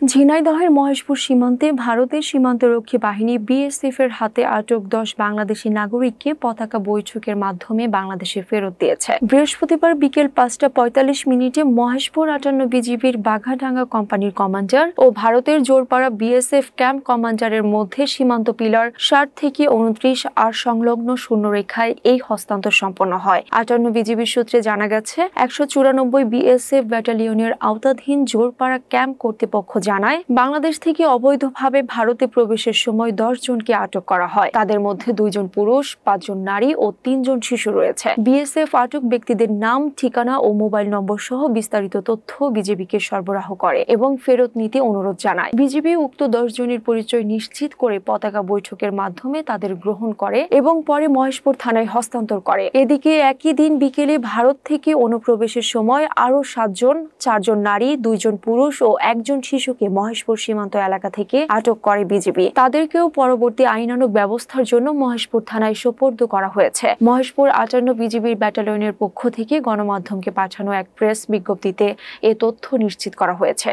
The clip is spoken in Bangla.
ঝিনাইদহের মহেশপুর সীমান্তে ভারতের সীমান্তরক্ষী বাহিনী বিএসএফ এর হাতে আটক 10 বাংলাদেশি নাগরিককে পতাকা বৈঠকের মাধ্যমে বাংলাদেশে ফেরত দিয়েছে। বৃহস্পতিবার বিকেল 5:45 মহেশপুর 58 বিজিবির বাঘাডাঙ্গা কোম্পানির কমান্ডার ও ভারতের জোরপাড়া বিএসএফ ক্যাম্প কমান্ডারের মধ্যে সীমান্ত পিলার 60 থেকে 29 আর সংলগ্ন শূন্যরেখায় এই হস্তান্তর সম্পন্ন হয়। 58 বিজিবির সূত্রে জানা গেছে, 194 বিএসএফ ব্যাটালিয়নের আওতাধীন জোরপাড়া ক্যাম্প কর্তৃপক্ষ জানায়, বাংলাদেশ থেকে অবৈধভাবে ভারতে প্রবেশের সময় 10 জনকে আটক করা হয়। তাদের মধ্যে 2 জন পুরুষ, 5 জন নারী ও 3 জন শিশু রয়েছে। বিএসএফ আটক ব্যক্তিদের নাম, ঠিকানা ও মোবাইল নম্বর সহ বিস্তারিত তথ্য বিজেপিকে সরবরাহ করে এবং ফেরত নিতে অনুরোধ জানায়। বিজেপি উক্ত 10 জনের পরিচয় নিশ্চিত করে পতাকা বৈঠকের মাধ্যমে তাদের গ্রহণ করে এবং পরে মহেশপুর থানায় হস্তান্তর করে। এদিকে একই দিন বিকেলে ভারত থেকে অনুপ্রবেশের সময় আরও 7 জন, 4 জন নারী, 2 জন পুরুষ ও 1 জন শিশুকে মহেশপুর সীমান্ত এলাকা থেকে আটক করে বিজিবি। তাদেরকেও পরবর্তী আইনানুগ ব্যবস্থার জন্য মহেশপুর থানায় সোপর্দ করা হয়েছে। মহেশপুর 58 বিজিবির ব্যাটালিয়নের পক্ষ থেকে গণমাধ্যমকে পাঠানো এক প্রেস বিজ্ঞপ্তিতে এ তথ্য নিশ্চিত করা হয়েছে।